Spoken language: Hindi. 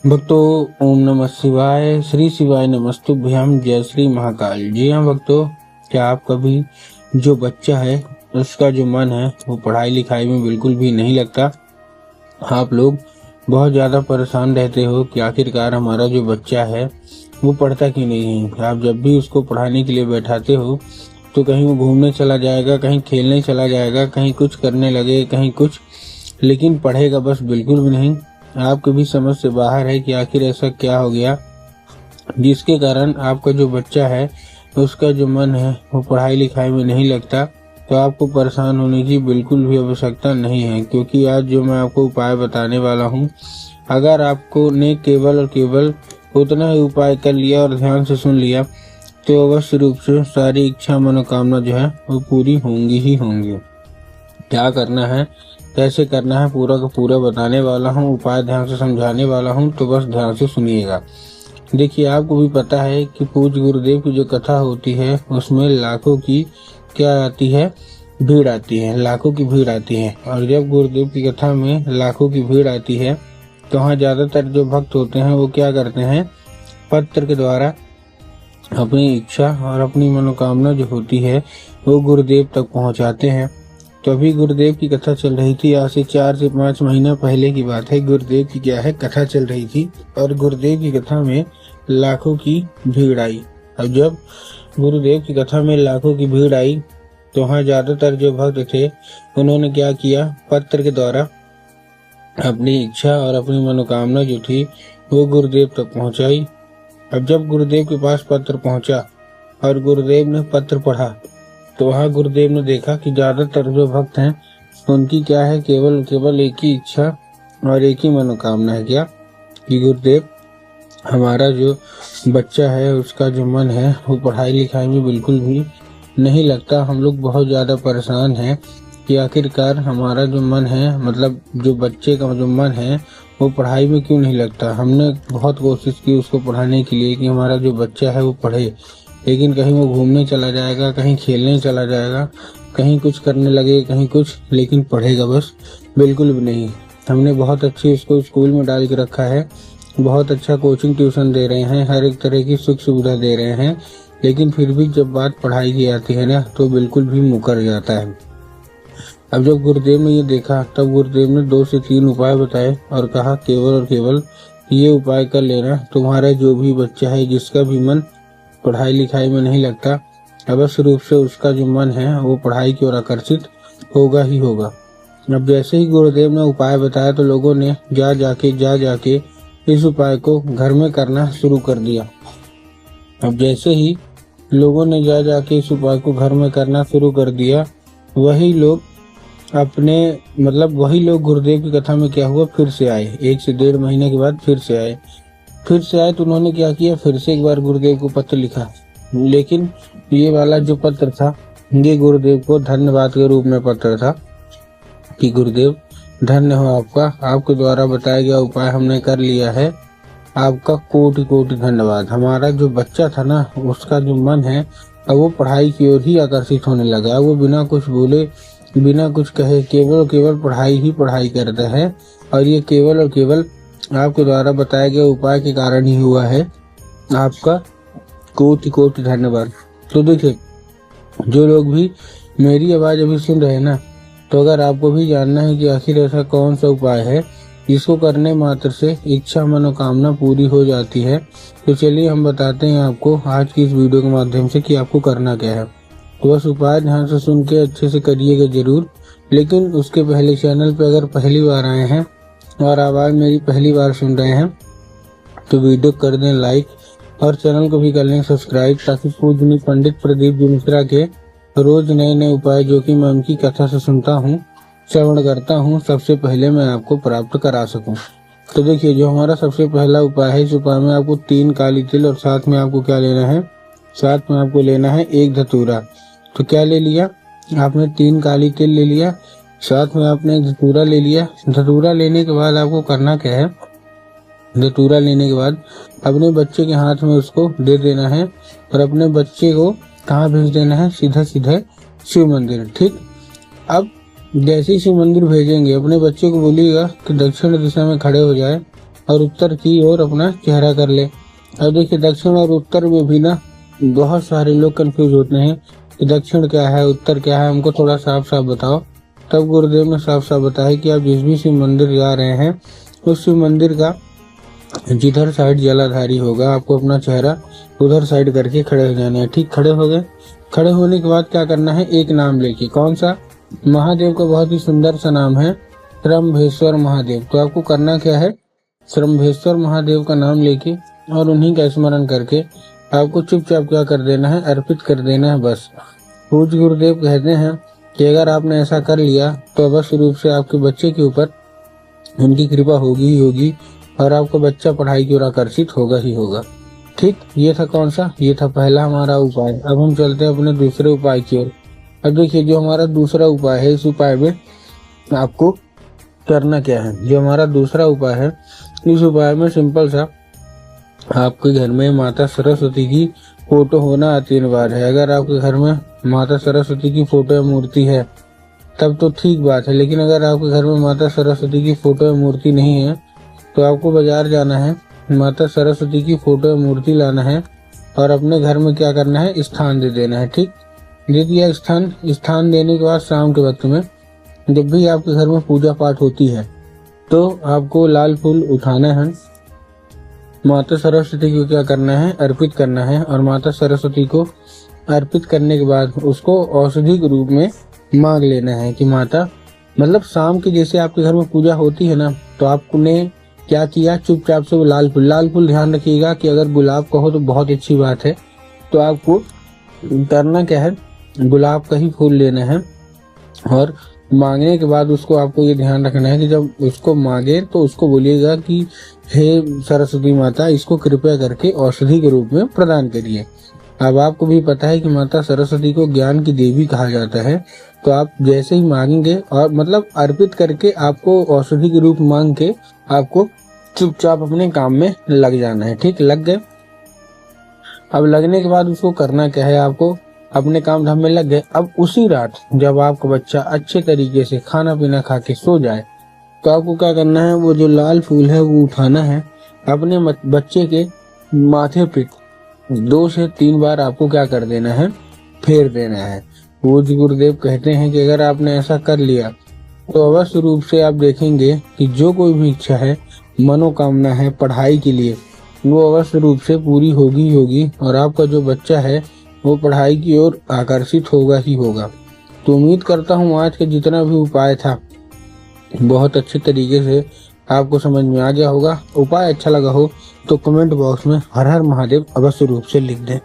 भक्तों, ओम नमः शिवाय। श्री शिवाय नमस्तुभ्यम। जय श्री महाकाल। जी हाँ भक्तों, क्या आप कभी जो बच्चा है उसका जो मन है वो पढ़ाई लिखाई में बिल्कुल भी नहीं लगता। आप लोग बहुत ज़्यादा परेशान रहते हो कि आखिरकार हमारा जो बच्चा है वो पढ़ता क्यों नहीं है। आप जब भी उसको पढ़ाने के लिए बैठाते हो तो कहीं वो घूमने चला जाएगा, कहीं खेलने चला जाएगा, कहीं कुछ करने लगे, कहीं कुछ, लेकिन पढ़ेगा बस बिल्कुल भी नहीं। आपके भी समझ से बाहर है कि आखिर ऐसा क्या हो गया जिसके कारण आपका जो बच्चा है उसका जो मन है वो पढ़ाई लिखाई में नहीं लगता। तो आपको परेशान होने की बिल्कुल भी आवश्यकता नहीं है, क्योंकि आज जो मैं आपको उपाय बताने वाला हूँ, अगर आपको ने केवल और केवल उतना ही उपाय कर लिया और ध्यान से सुन लिया तो अवश्य रूप से सारी इच्छा मनोकामना जो है वो पूरी होंगी ही होंगी। क्या करना है, कैसे करना है, पूरा का पूरा बताने वाला हूँ, उपाय ध्यान से समझाने वाला हूँ, तो बस ध्यान से सुनिएगा। देखिए, आपको भी पता है कि पूज्य गुरुदेव की जो कथा होती है उसमें लाखों की क्या आती है, भीड़ आती है, लाखों की भीड़ आती है। और जब गुरुदेव की कथा में लाखों की भीड़ आती है तो वहाँ ज्यादातर जो भक्त होते हैं वो क्या करते हैं, पत्र के द्वारा अपनी इच्छा और अपनी मनोकामना जो होती है वो गुरुदेव तक पहुँचाते हैं। तो अभी गुरुदेव की कथा चल रही थी, आज से 4 से 5 महीना पहले की बात है। गुरुदेव की क्या है, कथा चल रही थी और गुरुदेव की कथा में लाखों की भीड़ आई। अब जब गुरुदेव की कथा में लाखों की भीड़ आई तो वहाँ ज्यादातर जो भक्त थे उन्होंने क्या किया, पत्र के द्वारा अपनी इच्छा और अपनी मनोकामना जो थी वो गुरुदेव तक पहुंचाई। अब जब गुरुदेव के पास पत्र पहुंचा और गुरुदेव ने पत्र पढ़ा तो वहाँ गुरुदेव ने देखा कि ज्यादातर जो भक्त हैं उनकी क्या है, केवल केवल एक ही इच्छा और एक ही मनोकामना है, क्या कि गुरुदेव, हमारा जो बच्चा है उसका जो मन है वो पढ़ाई लिखाई में बिल्कुल भी नहीं लगता। हम लोग बहुत ज़्यादा परेशान हैं कि आखिरकार हमारा जो मन है, मतलब जो बच्चे का जो मन है वो पढ़ाई में क्यों नहीं लगता। हमने बहुत कोशिश की उसको पढ़ाने के लिए कि हमारा जो बच्चा है वो पढ़े, लेकिन कहीं वो घूमने चला जाएगा, कहीं खेलने चला जाएगा, कहीं कुछ करने लगे, कहीं कुछ, लेकिन पढ़ेगा बस बिल्कुल भी नहीं। हमने बहुत अच्छी उसको स्कूल में डाल के रखा है, बहुत अच्छा कोचिंग ट्यूशन दे रहे हैं, हर एक तरह की सुख सुविधा दे रहे हैं, लेकिन फिर भी जब बात पढ़ाई की आती है ना तो बिल्कुल भी मुकर जाता है। अब जब गुरुदेव ने ये देखा तब गुरुदेव ने 2 से 3 उपाय बताए और कहा, केवल और केवल ये उपाय कर लेना, तुम्हारा जो भी बच्चा है जिसका भी मन पढ़ाई लिखाई में नहीं लगता, अवश्य रूप से उसका जो मन है वो पढ़ाई की ओर आकर्षित होगा ही होगा। अब जैसे ही गुरुदेव ने उपाय बताया तो लोगों ने जा जाके इस उपाय को घर में करना शुरू कर दिया। अब जैसे ही लोगों ने जा जाके इस उपाय को घर में करना शुरू कर दिया, वही लोग वही लोग गुरुदेव की कथा में क्या हुआ, फिर से आए। 1 से 1.5 महीने के बाद फिर से आए तो उन्होंने क्या किया, फिर से एक बार गुरुदेव को पत्र लिखा, लेकिन ये वाला जो पत्र था ये गुरुदेव को धन्यवाद के रूप में पत्र था कि गुरुदेव, धन्य हो आपका, आपके द्वारा बताया गया उपाय हमने कर लिया है, आपका कोटि कोटि धन्यवाद। हमारा जो बच्चा था ना उसका जो मन है अब वो पढ़ाई की ओर ही आकर्षित होने लगा। वो बिना कुछ बोले, बिना कुछ कहे, केवल केवल पढ़ाई ही पढ़ाई करता है, और ये केवल और केवल आपके द्वारा बताए गए उपाय के कारण ही हुआ है। आपका कोटि कोटि धन्यवाद। तो देखिए, जो लोग भी मेरी आवाज अभी सुन रहे हैं ना, तो अगर आपको भी जानना है कि आखिर ऐसा कौन सा उपाय है जिसको करने मात्र से इच्छा मनोकामना पूरी हो जाती है, तो चलिए हम बताते हैं आपको आज की इस वीडियो के माध्यम से कि आपको करना क्या है। तो बस उपाय ध्यान से सुन के अच्छे से करिएगा जरूर, लेकिन उसके पहले चैनल पे अगर पहली बार आए हैं और आवाज़ मेरी पहली बार सुन रहे हैं तो वीडियो कर दें लाइक और चैनल को भी कर लें सब्सक्राइब, ताकि पूजनीय पंडित प्रदीप जी मिश्रा के रोज नए नए उपाय जो कि मैं उनकी कथा से सुनता हूँ, श्रवण करता हूँ, सबसे पहले मैं आपको प्राप्त करा सकूँ। तो देखिए, जो हमारा सबसे पहला उपाय है, इस उपाय में आपको 3 काली तिल और साथ में आपको क्या लेना है, साथ में आपको लेना है 1 धतूरा। तो क्या ले लिया आपने, 3 काली तिल ले लिया, साथ में आपने 1 धतूरा ले लिया। धतूरा लेने के बाद आपको करना क्या है, धतूरा लेने के बाद अपने बच्चे के हाथ में उसको दे देना है और अपने बच्चे को कहाँ भेज देना है, सीधा सीधा शिव मंदिर। ठीक, अब जैसे ही शिव मंदिर भेजेंगे अपने बच्चे को बोलिएगा कि दक्षिण दिशा में खड़े हो जाए और उत्तर की ओर अपना चेहरा कर ले। अब देखिए दक्षिण और उत्तर में भी ना बहुत सारे लोग कंफ्यूज होते हैं कि दक्षिण क्या है, उत्तर क्या है, हमको थोड़ा साफ साफ बताओ। तब गुरुदेव ने साफ साफ बताया कि आप जिस भी शिव मंदिर जा रहे हैं उस शिव मंदिर का जिधर साइड जलाधारी होगा आपको अपना चेहरा उधर साइड करके खड़े हो जाना है। ठीक, खड़े हो गए। खड़े होने के बाद क्या करना है, एक नाम लेके, कौन सा, महादेव का बहुत ही सुंदर सा नाम है श्रम्भेश्वर महादेव। तो आपको करना क्या है, श्रम्भेश्वर महादेव का नाम लेके और उन्हीं का स्मरण करके आपको चुपचाप क्या कर देना है, अर्पित कर देना है बस। पूज्य गुरुदेव कहते हैं कि अगर आपने ऐसा कर लिया तो अवश्य रूप से आपके बच्चे के ऊपर उनकी कृपा होगी ही होगी और आपका बच्चा पढ़ाई की ओर आकर्षित होगा ही होगा। ठीक, ये था कौन सा, ये था पहला हमारा उपाय। अब हम चलते हैं अपने दूसरे उपाय की ओर। अब देखिए जो हमारा दूसरा उपाय है, इस उपाय में आपको करना क्या है। जो हमारा दूसरा उपाय है, इस उपाय में सिंपल सा आपके घर में माता सरस्वती की फोटो होना अनिवार्य है। अगर आपके घर में माता सरस्वती की फोटो या मूर्ति है तब तो ठीक बात है, लेकिन अगर आपके घर में माता सरस्वती की फोटो या मूर्ति नहीं है तो आपको बाजार जाना है, माता सरस्वती की फोटो या मूर्ति लाना है और अपने घर में क्या करना है, स्थान दे देना है। ठीक, दे दिया स्थान देने के बाद शाम के वक्त में जब भी आपके घर में पूजा पाठ होती है तो आपको लाल फूल उठाना है, माता सरस्वती को क्या करना है, अर्पित करना है। और माता सरस्वती को अर्पित करने के बाद उसको औषधि के रूप में मांग लेना है कि माता, मतलब शाम के जैसे आपके घर में पूजा होती है ना, तो आपने क्या किया, चुपचाप से वो लाल फूल ध्यान रखिएगा कि अगर गुलाब का हो तो बहुत अच्छी बात है। तो आपको करना क्या है, गुलाब का ही फूल लेना है और मांगने के बाद उसको आपको ये ध्यान रखना है कि जब उसको मांगे तो उसको बोलिएगा कि हे सरस्वती माता, इसको कृपया करके औषधि के रूप में प्रदान करिए। अब आपको भी पता है कि माता सरस्वती को ज्ञान की देवी कहा जाता है, तो आप जैसे ही मांगेंगे और मतलब अर्पित करके आपको औषधि के रूप मांग के आपको चुपचाप अपने काम में लग जाना है। ठीक, लग गए। अब लगने के बाद उसको करना क्या है, आपको अपने काम धाम में लग गए। अब उसी रात जब आपका बच्चा अच्छे तरीके से खाना पीना खा के सो जाए तो आपको क्या करना है, वो जो लाल फूल है वो उठाना है, अपने बच्चे के माथे पे 2 से 3 बार आपको क्या कर देना है, फेर देना है। पूज्य गुरुदेव कहते हैं कि अगर आपने ऐसा कर लिया तो अवश्य रूप से आप देखेंगे कि जो कोई भी इच्छा है, मनोकामना है पढ़ाई के लिए, वो अवश्य रूप से पूरी होगी ही होगी और आपका जो बच्चा है वो पढ़ाई की ओर आकर्षित होगा ही होगा। तो उम्मीद करता हूँ आज का जितना भी उपाय था बहुत अच्छे तरीके से आपको समझ में आ गया होगा। उपाय अच्छा लगा हो तो कमेंट बॉक्स में हर हर महादेव अवश्य रूप से लिख दें।